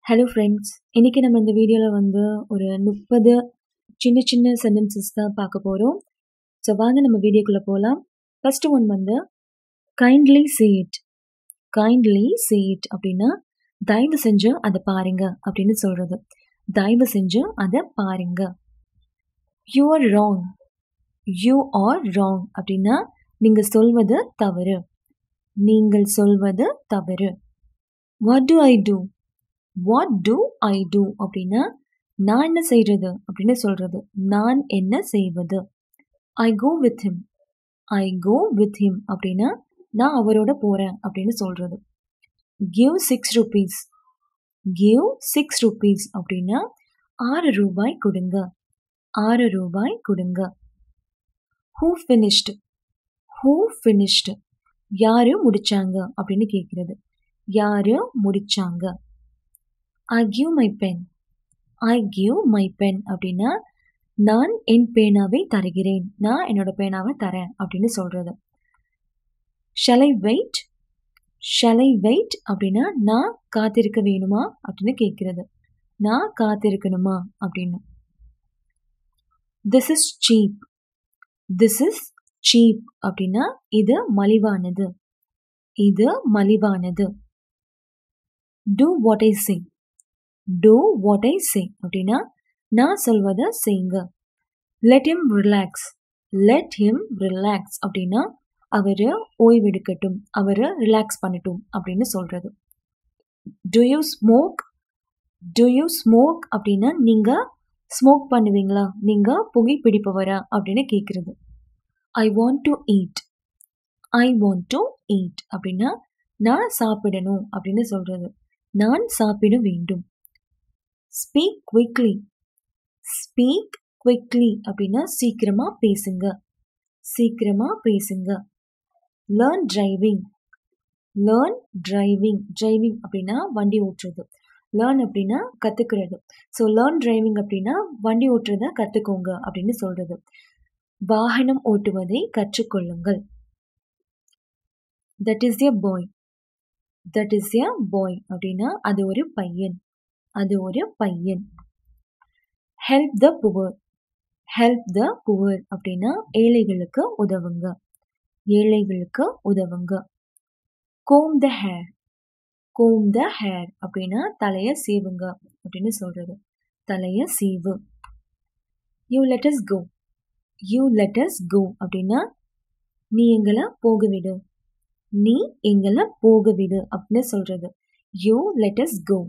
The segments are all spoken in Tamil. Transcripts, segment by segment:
ஹலோ ஃப்ரெண்ட்ஸ், இன்றைக்கி நம்ம இந்த வீடியோவில் ஒரு 30 சின்ன சின்ன சென்டென்சஸ் தான் பார்க்க போகிறோம். ஸோ வாங்க நம்ம வீடியோக்குள்ளே போகலாம். First one kindly see it. Kindly see it அப்படின்னா தயவு செஞ்சு அதை பாருங்க அப்படின்னு சொல்கிறது. தயவு செஞ்சு அதை பாருங்க. You are wrong. You are wrong அப்படின்னா நீங்கள் சொல்வது தவறு. நீங்கள் சொல்வது தவறு. What do I do? What do I do அப்படின்னா நான் என்ன செய்கிறது அப்படின்னு சொல்கிறது. நான் என்ன செய்வது. I go with him. I go with him அப்படின்னா நான் அவரோட போகிறேன் அப்படின்னு சொல்கிறது. Give 6 rupees. கிவ் 6 rupees அப்படின்னா 6 ரூபாய் கொடுங்க. 6 ரூபாய் கொடுங்க. Who finished. ஹூ ஃபினிஷ்டு யாரு முடிச்சாங்க அப்படின்னு கேட்குறது. யாரு முடிச்சாங்க. I give my pen. I give my pen அப்படின்னா நான் என் பேனாவை தருகிறேன். நான் என்னோட பேனாவை தரேன் அப்படின்னு சொல்கிறது. Shall I wait? Shall I wait அப்படின்னா நான் காத்திருக்க வேணுமா அப்படின்னு கேட்குறது. நான் காத்திருக்கணுமா அப்படின்னு. This is cheap. This is cheap அப்படின்னா இது மலிவானது. இது மலிவானது. Do what I say. Do what I say அப்படின்னா நான் சொல்வதை செய்யுங்க. Let him relax. Let him relax அப்படின்னா அவர் ஓய்வெடுக்கட்டும், அவர் ரிலாக்ஸ் பண்ணட்டும் அப்படின்னு சொல்கிறது. Do you smoke? Do you smoke அப்படின்னா நீங்கள் ஸ்மோக் பண்ணுவீங்களா, நீங்கள் புகைப்பிடிப்பவரா அப்படின்னு கேட்குறது. I want to eat. I want to eat அப்படின்னா நான் சாப்பிடணும் அப்படின்னு சொல்கிறது. நான் சாப்பிட வேண்டும். Speak quickly. Speak quickly அப்படின்னா சீக்கிரமா பேசுங்க. சீக்கிரமா பேசுங்க. Learn driving. Learn driving. Driving அப்படின்னா வண்டி ஓட்டுறது. Learn அப்படின்னா கற்றுக்கிறது. ஸோ learn driving அப்படின்னா வண்டி ஓட்டுறதை கற்றுக்கோங்க அப்படின்னு சொல்கிறது. வாகனம் ஓட்டுவதை கற்றுக்கொள்ளுங்கள். That is a boy. That is a boy அப்படின்னா அது ஒரு பையன். அது ஒரு பையன். Help the poor. Help the poor அப்படின்னா ஏழைகளுக்கு உதவுங்க. ஏழைகளுக்கு உதவுங்க. Comb the hair. Comb the hair அப்படின்னா தலையை சீவுங்க அப்படின்னு சொல்றது. தலையை சீவு. You let us go. You let us go அப்படின்னா நீ எங்களை போக விடு. நீ எங்களை போக விடு அப்படின்னு சொல்றது. You let us go.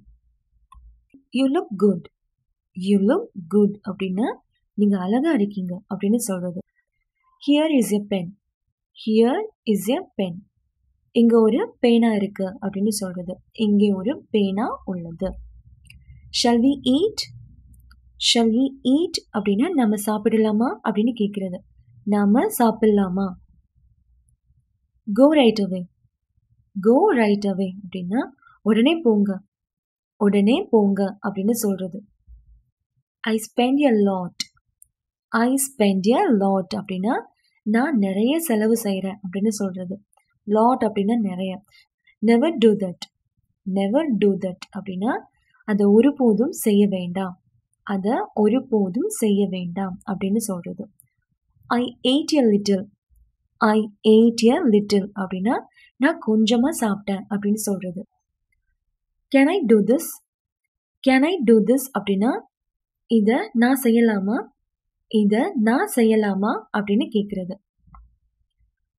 You look good. You look good அப்படின்னா நீங்கள் அழகா இருக்கீங்க அப்படின்னு சொல்கிறது. Here is a pen. Here is a pen. இங்கே ஒரு பேனா இருக்கு அப்படின்னு சொல்கிறது. இங்கே ஒரு பேனா உள்ளது. Shall we eat? Shall we eat அப்படின்னா நம்ம சாப்பிடலாமா அப்படின்னு கேட்குறது. நாம சாப்பிடலாமா. Go right away. Go right away அப்படின்னா உடனே போங்க. உடனே போங்க அப்படின்னு சொல்கிறது. I spend a lot. I spend a lot அப்படின்னா நான் நிறைய செலவு செய்கிறேன் அப்படின்னு சொல்கிறது. lot அப்படின்னா நிறைய. Never do that. Never do that அப்படின்னா அதை ஒருபோதும் செய்ய வேண்டாம். அதை ஒருபோதும் செய்ய வேண்டாம் அப்படின்னு சொல்கிறது. I ate a little. I ate a little அப்படின்னா நான் கொஞ்சமாக சாப்பிட்டேன் அப்படின்னு சொல்கிறது. Can I do this? Can I do this அப்படின்னா இதை நான் செய்யலாமா, இதை நான் செய்யலாமா அப்படின்னு கேட்குறது.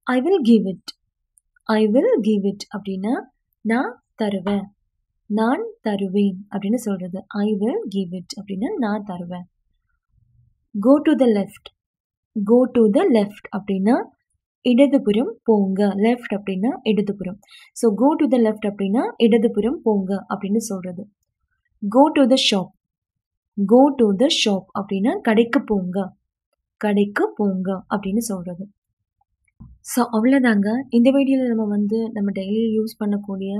I will give it. I will give it அப்படின்னா நான் தருவேன். நான் தருவேன் அப்படின்னு சொல்கிறது. I will give it அப்படின்னா நான் தருவேன். Go to the left. Go to the left அப்படின்னா இடதுபுறம் போங்க. லெஃப்ட் அப்படின்னா இடதுபுறம். So go to the left அப்படின்னா இடதுபுறம் போங்க அப்படின்னு சொல்கிறது. Go to the shop. Go to the shop அப்படின்னா கடைக்கு போங்க. கடைக்கு போங்க அப்படின்னு சொல்கிறது. ஸோ அவ்வளோதாங்க. இந்த வீடியோவில் நம்ம டெய்லி யூஸ் பண்ணக்கூடிய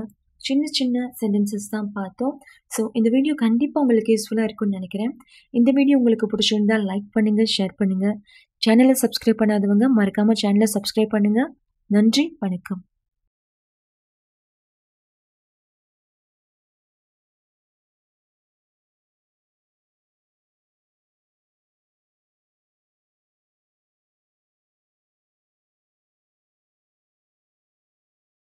சின்ன சின்ன சென்டென்சஸ் தான் பார்த்தோம். ஸோ இந்த வீடியோ கண்டிப்பாக உங்களுக்கு யூஸ்ஃபுல்லாக இருக்கும்னு நினைக்கிறேன். இந்த வீடியோ உங்களுக்கு பிடிச்சிருந்தால் லைக் பண்ணுங்கள், ஷேர் பண்ணுங்கள். சேனலை சப்ஸ்கிரைப் பண்ணாதவங்க மறக்காமல் சேனலை சப்ஸ்கிரைப் பண்ணுங்கள். நன்றி, வணக்கம்.